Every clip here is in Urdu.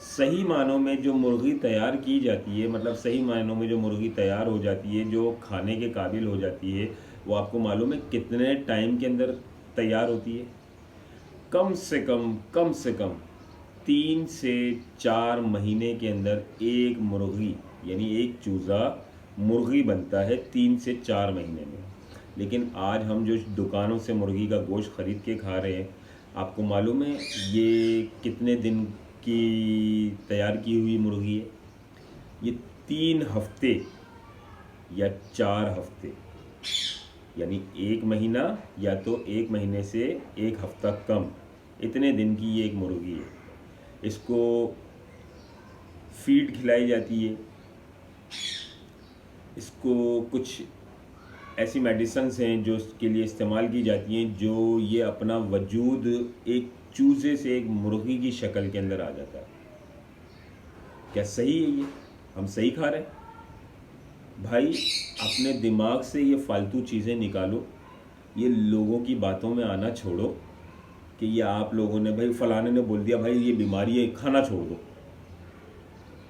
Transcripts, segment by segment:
صحیح معنوں میں جو مرغی تیار کی جاتی ہے، مطلب صحیح معنوں میں جو مرغی تیار ہو جاتی ہے، جو کھانے کے قابل ہو جاتی ہے، وہ آپ کو معلوم ہے کتنے ٹائم کے اندر تیار ہوتی ہے؟ کم سے کم 3 سے 4 مہینے کے اندر ایک مرغی یعنی ایک چوزا مرغی بنتا ہے 3 سے 4 مہینے میں۔ لیکن آج ہم جو دکانوں سے مرغی کا گوشت خرید کے کھا رہے ہیں، آپ کو معلوم ہے یہ کتنے دن کی تیار کی ہوئی مرغی ہے؟ یہ 3 ہفتے یا 4 ہفتے، یعنی 1 مہینہ یا تو 1 مہینے سے 1 ہفتہ کم، اتنے دن کی یہ ایک مرغی ہے۔ اس کو فیڈ کھلائی جاتی ہے، اس کو کچھ ایسی میڈیسنز ہیں جو اس کے لیے استعمال کی جاتی ہیں، جو یہ اپنا وجود ایک چوزے سے ایک مرغی کی شکل کے اندر آ جاتا ہے۔ کیا صحیح ہے یہ؟ ہم صحیح کھا رہے ہیں؟ بھائی اپنے دماغ سے یہ فالتو چیزیں نکالو، یہ لوگوں کی باتوں میں آنا چھوڑو کہ یہ آپ لوگوں نے بھائی فلانے نے بول دیا بھائی یہ بیماری ہے کھانا چھوڑ دو۔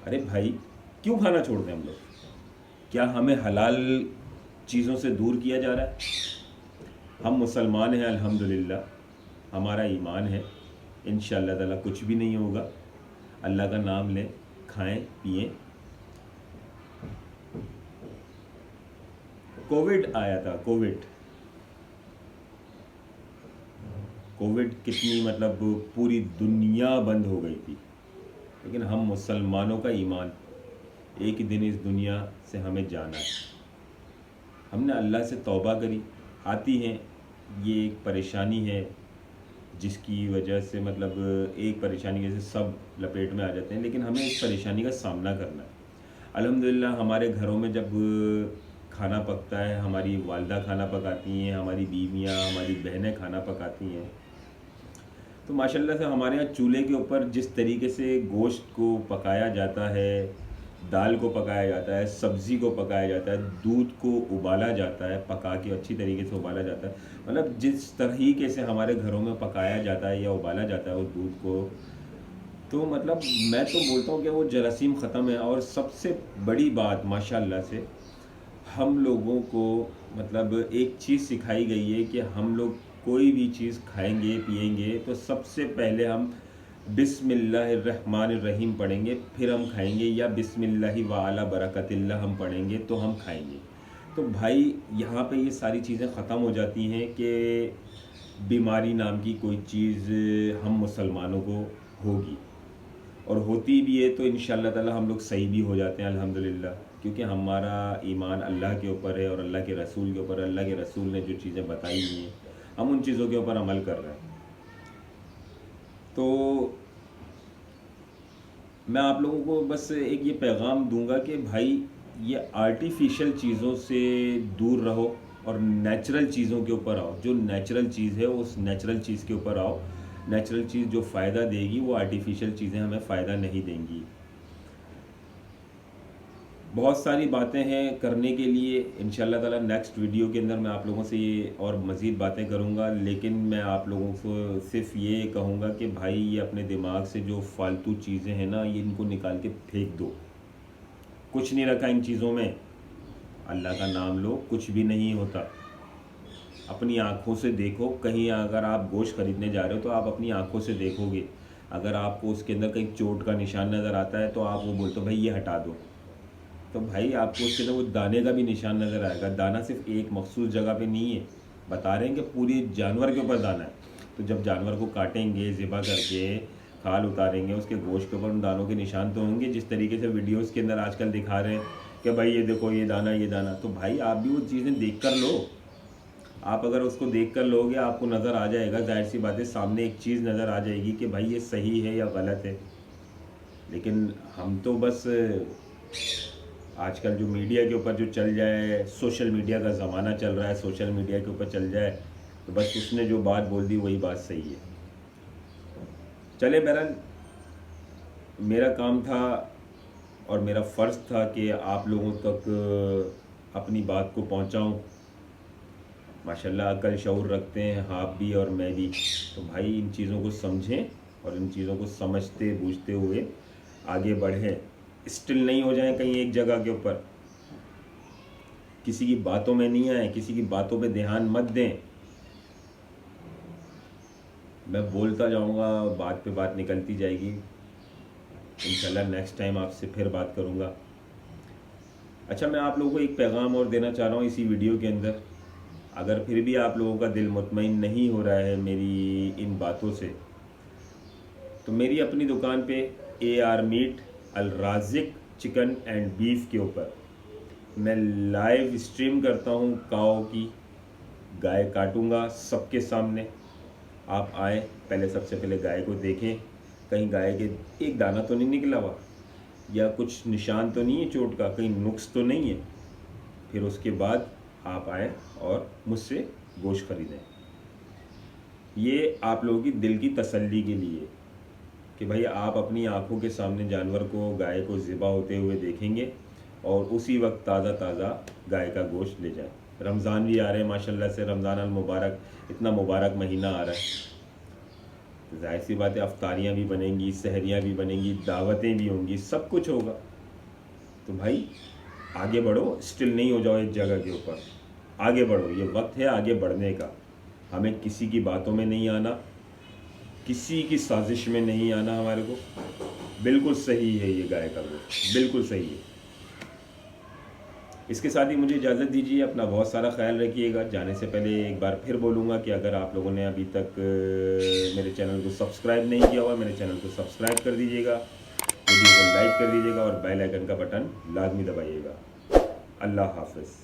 ارے بھائی کیوں کھانا چھوڑ دیں ہم لوگ؟ کیا ہمیں حلال چیزوں سے دور کیا جا رہا ہے؟ ہم مسلمان ہیں الحمدللہ، ہمارا ایمان ہے، انشاءاللہ تعالیٰ کچھ بھی نہیں ہوگا، اللہ کا نام لیں، کھائیں پئیں۔ کووڈ آیا تھا، کووڈ کتنی مطلب پوری دنیا بند ہو گئی تھی، لیکن ہم مسلمانوں کا ایمان، ایک دن اس دنیا سے ہمیں جانا ہے، ہم نے اللہ سے توبہ کری۔ آتی ہیں یہ ایک پریشانی ہے جس کی وجہ سے مطلب ایک پریشانی کی وجہ سے سب لپیٹ میں آ جاتے ہیں، لیکن ہمیں اس پریشانی کا سامنا کرنا ہے۔ الحمدللہ ہمارے گھروں میں جب کھانا پکتا ہے، ہماری والدہ کھانا پکاتی ہیں، ہماری بیویاں ہماری بہنیں کھانا پکاتی ہیں، تو ماشاءاللہ سے ہمارے یہاں چولہے کے اوپر جس طریقے سے گوشت کو پکایا جاتا ہے، دال کو پکایا جاتا ہے، سبزی کو پکایا جاتا ہے، دودھ کو ابالا جاتا ہے، پکا کے اچھی طریقے سے ابالا جاتا ہے، مطلب جس طریقے سے ہمارے گھروں میں پکایا جاتا ہے یا ابالا جاتا ہے اس دودھ کو، تو مطلب میں تو بولتا ہوں کہ وہ جراثیم ختم ہے۔ اور سب سے بڑی بات ماشاءاللہ سے ہم لوگوں کو مطلب ایک چیز سکھائی گئی ہے کہ ہم لوگ کوئی بھی چیز کھائیں گے پئیں گے تو سب سے پہلے ہم بسم اللہ الرحمن الرحیم پڑھیں گے، پھر ہم کھائیں گے، یا بسم اللہ وعلی برکت اللہ ہم پڑھیں گے تو ہم کھائیں گے۔ تو بھائی یہاں پہ یہ ساری چیزیں ختم ہو جاتی ہیں کہ بیماری نام کی کوئی چیز ہم مسلمانوں کو ہوگی، اور ہوتی بھی ہے تو انشاءاللہ تعالی ہم لوگ صحیح بھی ہو جاتے ہیں الحمدللہ، کیونکہ ہمارا ایمان اللہ کے اوپر ہے اور اللہ کے رسول کے اوپر۔ اللہ کے رسول نے جو چیزیں بتائی ہیں ہم ان چیزوں کے اوپر عمل کر رہے ہیں۔ تو میں آپ لوگوں کو بس ایک یہ پیغام دوں گا کہ بھائی یہ آرٹیفیشل چیزوں سے دور رہو اور نیچرل چیزوں کے اوپر آؤ۔ جو نیچرل چیز ہے اس نیچرل چیز کے اوپر آؤ۔ نیچرل چیز جو فائدہ دے گی، وہ آرٹیفیشل چیزیں ہمیں فائدہ نہیں دیں گی۔ بہت ساری باتیں ہیں کرنے کے لیے، انشاءاللہ تعالی نیکسٹ ویڈیو کے اندر میں آپ لوگوں سے یہ اور مزید باتیں کروں گا، لیکن میں آپ لوگوں کو صرف یہ کہوں گا کہ بھائی یہ اپنے دماغ سے جو فالتو چیزیں ہیں نا، یہ ان کو نکال کے پھینک دو۔ کچھ نہیں رکھا ان چیزوں میں، اللہ کا نام لو، کچھ بھی نہیں ہوتا۔ اپنی آنکھوں سے دیکھو، کہیں اگر آپ گوشت خریدنے جا رہے ہو تو آپ اپنی آنکھوں سے دیکھو گے، اگر آپ کو اس کے اندر کہیں چوٹ کا نشان نظر آتا ہے تو آپ وہ بولتے ہو بھائی یہ ہٹا دو، تو بھائی آپ کو اس کے اندر وہ دانے کا بھی نشان نظر آئے گا۔ دانہ صرف ایک مخصوص جگہ پہ نہیں ہے، بتا رہے ہیں کہ پوری جانور کے اوپر دانہ ہے، تو جب جانور کو کاٹیں گے، ذبح کر کے کھال اتاریں گے، اس کے گوشت کے اوپر ان دانوں کے نشان تو ہوں گے، جس طریقے سے ویڈیوز کے اندر آج کل دکھا رہے ہیں کہ بھائی یہ دیکھو یہ دانہ یہ دانہ، تو بھائی آپ بھی وہ چیزیں دیکھ کر لو۔ آپ اگر اس کو دیکھ کر لو گے آپ کو نظر آ جائے گا، ظاہر سی بات ہے سامنے ایک چیز نظر آ جائے گی کہ بھائی یہ صحیح ہے یا غلط ہے۔ لیکن ہم تو بس آج کل جو میڈیا کے اوپر جو چل جائے، سوشل میڈیا کا زمانہ چل رہا ہے، سوشل میڈیا کے اوپر چل جائے تو بس اس نے جو بات بول دی وہی بات صحیح ہے۔ چلے بہرحال میرا کام تھا اور میرا فرض تھا کہ آپ لوگوں تک اپنی بات کو پہنچاؤں۔ ماشاءاللہ عقل شعور رکھتے ہیں آپ بھی اور میں بھی، تو بھائی ان چیزوں کو سمجھیں اور ان چیزوں کو سمجھتے بوجھتے ہوئے آگے بڑھیں، اسٹل نہیں ہو جائیں کہیں ایک جگہ کے اوپر، کسی کی باتوں میں نہیں آئیں، کسی کی باتوں پہ دھیان مت دیں. میں بولتا جاؤں گا، بات پہ بات نکلتی جائے گی. انشاءاللہ نیکسٹ ٹائم آپ سے پھر بات کروں گا. اچھا، میں آپ لوگوں کو ایک پیغام اور دینا چاہ رہا ہوں اسی ویڈیو کے اندر. اگر پھر بھی آپ لوگوں کا دل مطمئن نہیں ہو رہا ہے میری ان باتوں سے، تو میری اپنی دکان پہ AR meat Al-Razzaq chicken and beef کے اوپر میں لائیو اسٹریم کرتا ہوں. کاؤ کی گائے کاٹوں گا سب کے سامنے. آپ آئیں، پہلے سب سے پہلے گائے کو دیکھیں، کہیں گائے کے ایک دانہ تو نہیں نکلا ہوا، یا کچھ نشان تو نہیں ہے چوٹ کا، کہیں نقص تو نہیں ہے. پھر اس کے بعد آپ آئیں اور مجھ سے گوشت خریدیں. یہ آپ لوگوں کی دل کی تسلی کے لیے کہ بھائی آپ اپنی آنکھوں کے سامنے جانور کو، گائے کو ذبح ہوتے ہوئے دیکھیں گے اور اسی وقت تازہ تازہ گائے کا گوشت لے جائیں. رمضان بھی آ رہے ہیں ماشاءاللہ سے، رمضان المبارک، اتنا مبارک مہینہ آ رہا ہے. ظاہر سی بات ہے افطاریاں بھی بنیں گی، سحریاں بھی بنیں گی، دعوتیں بھی ہوں گی، سب کچھ ہوگا. تو بھائی آگے بڑھو، اسٹل نہیں ہو جاؤ ایک جگہ کے اوپر. آگے بڑھو، یہ وقت ہے آگے بڑھنے کا. ہمیں کسی کی باتوں میں نہیں آنا، کسی کی سازش میں نہیں آنا. ہمارے کو بالکل صحیح ہے یہ گائے کا گوشت، بالکل صحیح ہے. اس کے ساتھ ہی مجھے اجازت دیجیے. اپنا بہت سارا خیال رکھیے گا. جانے سے پہلے ایک بار پھر بولوں گا کہ اگر آپ لوگوں نے ابھی تک میرے چینل کو سبسکرائب نہیں کیا ہوا، میرے چینل کو سبسکرائب کر دیجیے گا، ویڈیو کو لائک کر دیجیے گا اور بیل آئیکن کا بٹن لازمی دبائیے گا. اللہ حافظ.